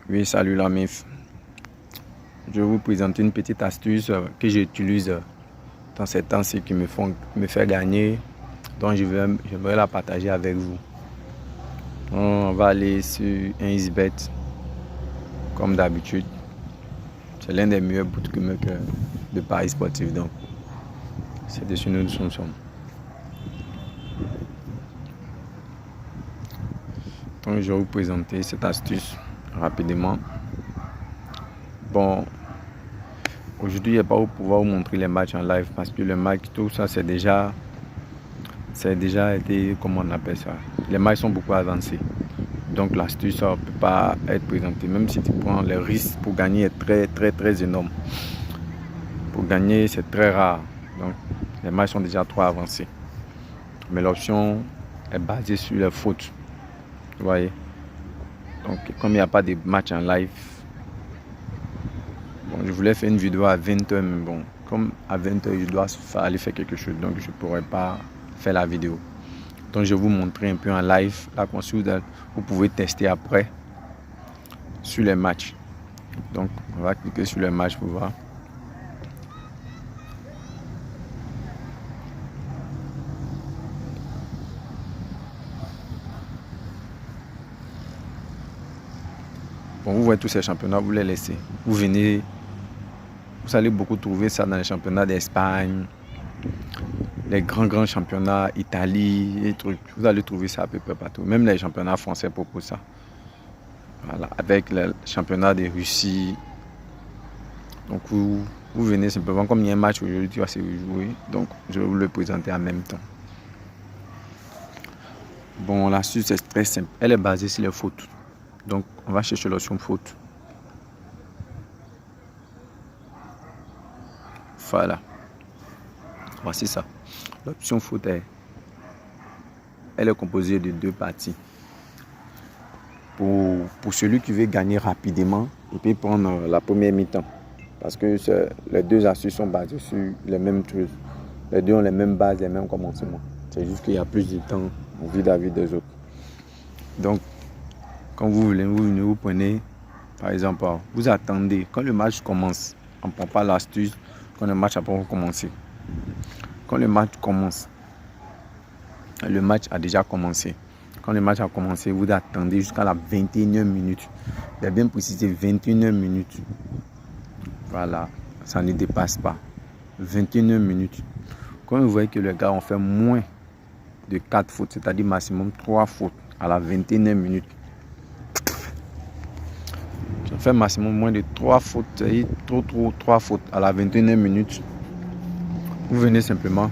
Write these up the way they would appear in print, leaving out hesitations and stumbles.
Oui, salut la MIF. Je vais vous présenter une petite astuce que j'utilise dans ces temps-ci qui me fait gagner. Donc j'aimerais la partager avec vous. On va aller sur un XBet comme d'habitude. C'est l'un des meilleurs bookmakers de paris sportifs. Donc c'est dessus nous sommes. Donc je vais vous présenter cette astuce rapidement. Bon, aujourd'hui, je ne vais pas pouvoir vous montrer les matchs en live parce que le match, tout ça, c'est déjà été, comment on appelle ça? Les matchs sont beaucoup avancés. Donc l'astuce ne peut pas être présentée. Même si tu prends le risque pour gagner est très énorme. Pour gagner, c'est très rare. Donc les matchs sont déjà trop avancés. Mais l'option est basée sur les fautes. Vous voyez? Donc comme il n'y a pas de match en live, bon, je voulais faire une vidéo à 20h, mais bon, comme à 20h, je dois aller faire quelque chose, donc je ne pourrais pas faire la vidéo. Donc je vais vous montrer un peu en live. Là, vous pouvez tester après sur les matchs. Donc on va cliquer sur les matchs pour voir. Bon, vous voyez tous ces championnats, vous les laissez. Vous allez beaucoup trouver ça dans les championnats d'Espagne, les grands championnats, Italie et trucs. Vous allez trouver ça à peu près partout. Même les championnats français proposent ça. Voilà, avec le championnat de Russie. Donc vous venez simplement, comme il y a un match aujourd'hui qui va se jouer, donc je vais vous le présenter en même temps. Bon, l'astuce est très simple. Elle est basée sur les fautes. Donc on va chercher l'option faute. Voilà. Voici ça. L'option faute elle est composée de deux parties. Pour celui qui veut gagner rapidement, il peut prendre la première mi-temps. Parce que les deux astuces sont basées sur les mêmes choses. Les deux ont les mêmes bases, les mêmes commencements. C'est juste qu'il y a plus de temps vis-à-vis des autres. Donc, quand vous venez, vous prenez, par exemple, vous attendez. Quand le match commence, on ne prend pas l'astuce quand le match a pas commencé. Quand le match commence, le match a déjà commencé. Quand le match a commencé, vous attendez jusqu'à la 21e minute. Il y a bien précisé 21e minute. Voilà, ça ne dépasse pas. 21e minute. Quand vous voyez que les gars ont fait moins de 4 fautes, c'est-à-dire maximum 3 fautes à la 21e minute. J'ai fait maximum moins de 3 fautes, c'est-à-dire 3 fautes à la 21e minute. Vous venez simplement,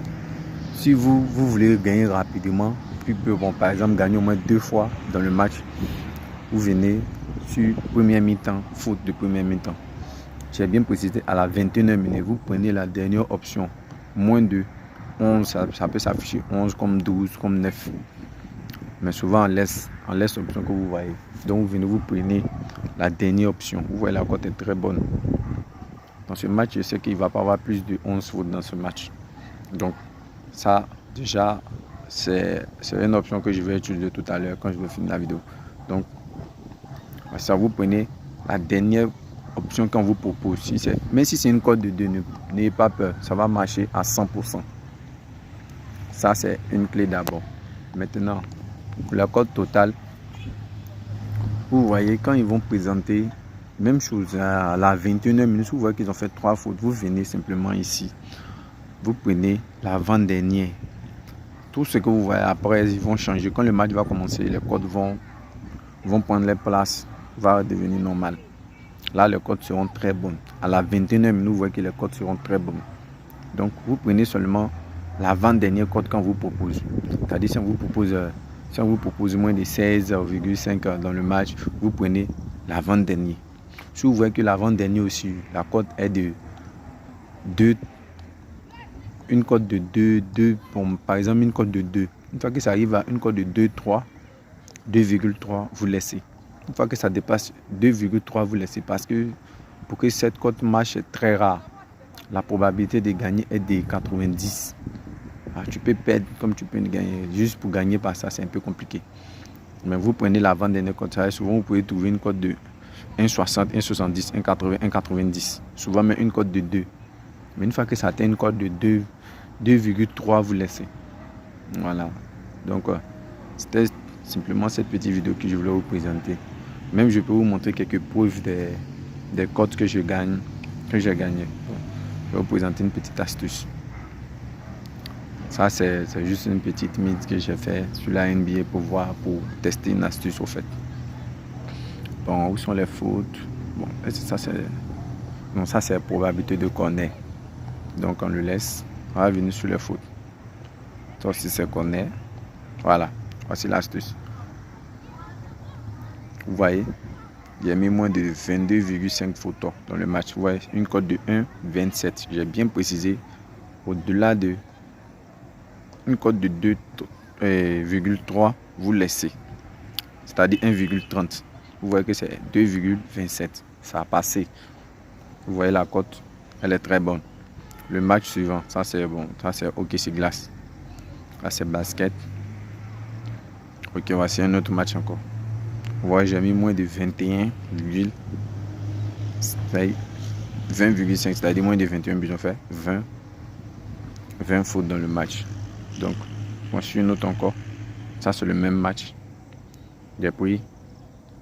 si vous voulez gagner rapidement, puis bon, par exemple gagner au moins 2 fois dans le match, vous venez sur première mi-temps, faute de première mi-temps. J'ai bien précisé à la 21e minute, vous prenez la dernière option, moins de 11, ça peut s'afficher 11 comme 12, comme 9. Mais souvent on laisse l'option que vous voyez. Donc vous venez, vous prenez la dernière option. Vous voyez la cote est très bonne. Dans ce match, je sais qu'il ne va pas avoir plus de 11 fautes dans ce match. Donc ça, déjà, c'est une option que je vais utiliser tout à l'heure quand je vais finir la vidéo. Donc, ça, vous prenez la dernière option qu'on vous propose. Même si c'est une cote de 2, n'ayez pas peur. Ça va marcher à 100%. Ça, c'est une clé d'abord. Maintenant, pour la cote totale, vous voyez, quand ils vont présenter, même chose, à la 21e minute, vous voyez qu'ils ont fait 3 fautes. Vous venez simplement ici. Vous prenez l'avant-dernière. Tout ce que vous voyez après, ils vont changer. Quand le match va commencer, les codes vont prendre les places, va devenir normal. Là, les codes seront très bonnes. À la 21e minute, vous voyez que les codes seront très bonnes. Donc, vous prenez seulement l'avant-dernière code qu'on vous propose. C'est-à-dire, si on vous propose moins de 16,5 dans le match, vous prenez l'avant-dernier. Si vous voyez que l'avant-dernier aussi, la cote est de 2. Une cote de 2, par exemple une cote de 2. Une fois que ça arrive à une cote de 2,3, 2,3, vous laissez. Une fois que ça dépasse 2,3, vous laissez. Parce que pour que cette cote marche, c'est très rare. La probabilité de gagner est de 90. Tu peux perdre comme tu peux gagner. Juste pour gagner par ça, c'est un peu compliqué. Mais vous prenez l'avant-dernière cote. Souvent, vous pouvez trouver une cote de 1,60, 1,70, 1,80, 1,90. Souvent même une cote de 2. Mais une fois que ça atteint une cote de 2,3, vous laissez. Voilà. Donc, c'était simplement cette petite vidéo que je voulais vous présenter. Même je peux vous montrer quelques preuves des cotes que je gagne, que j'ai gagné. Je vais vous présenter une petite astuce. Ça, c'est juste une petite mise que j'ai fait sur la NBA pour tester une astuce au fait. Bon, où sont les fautes? Bon, ça c'est probabilité de corner. Donc on le laisse. On va venir sur les fautes. Ça aussi c'est corner. Voilà. Voici l'astuce. Vous voyez, j'ai mis moins de 22,5 fautes dans le match. Vous voyez, une cote de 1,27. J'ai bien précisé. Au-delà de une cote de 2,3, vous laissez. C'est-à-dire 1,30. Vous voyez que c'est 2,27. Ça a passé. Vous voyez la cote, elle est très bonne. Le match suivant, ça c'est bon. Ça c'est OKC Glace. Là c'est basket. Ok, voici un autre match encore. Vous voyez, j'ai mis moins de 20,5, c'est-à-dire moins de 21 buts. J'ai fait 20 fautes dans le match. Donc, voici une autre encore. Ça c'est le même match. J'ai pris.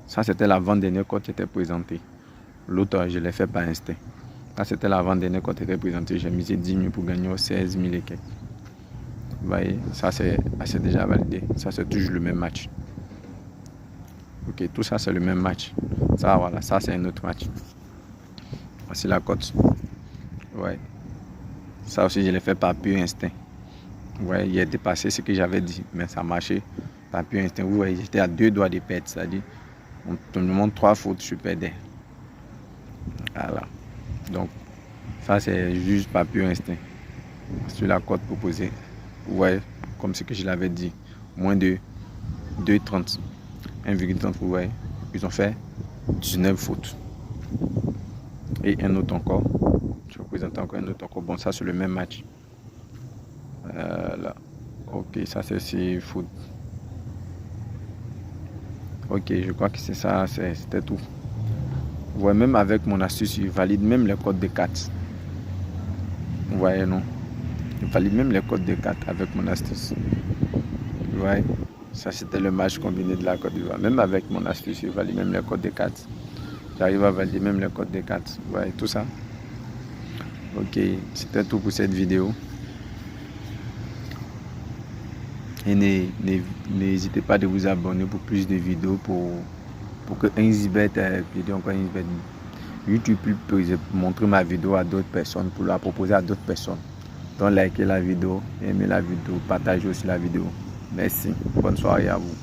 Ça c'était l'avant-dernière cote qui était présentée. L'autre, je l'ai fait par instinct. Là, c'était l'avant-dernière cote qui était présentée. J'ai misé 10 000 pour gagner 16 000 et quelques. Vous voyez, ça c'est déjà validé. Ça c'est toujours le même match. Ok, tout ça c'est le même match. Ça, voilà, ça c'est un autre match. Voici la cote. Ouais. Ça aussi, je l'ai fait par pur instinct. Ouais, il a dépassé ce que j'avais dit, mais ça marchait par pur instinct. Vous voyez, j'étais à 2 doigts de perdre, c'est-à-dire, on me montre 3 fautes, je perdais. Voilà. Donc, ça c'est juste par pur instinct. Sur la cote proposée. Vous voyez, comme ce que je l'avais dit, moins de 2,30. 1,30, vous voyez, ils ont fait 19 fautes. Et un autre encore. Je vais vous présenter encore un autre encore. Bon, ça c'est le même match. Là. Ok, ça c'est 6 fautes. Ok, je crois que c'est ça, c'était tout. Vous voyez, même avec mon astuce, il valide même les codes de 4. Vous voyez, non? Il valide même les codes de 4 avec mon astuce. Vous voyez? Ça, c'était le match combiné de la Côte d'Ivoire. Même avec mon astuce, il valide même les codes de 4. J'arrive à valider même les codes de 4. Vous voyez, tout ça. Ok, c'était tout pour cette vidéo. Et n'hésitez pas de vous abonner pour plus de vidéos pour que YouTube puisse montrer ma vidéo à d'autres personnes, pour la proposer à d'autres personnes. Donc likez la vidéo, aimez la vidéo, partagez aussi la vidéo. Merci. Bonne soirée à vous.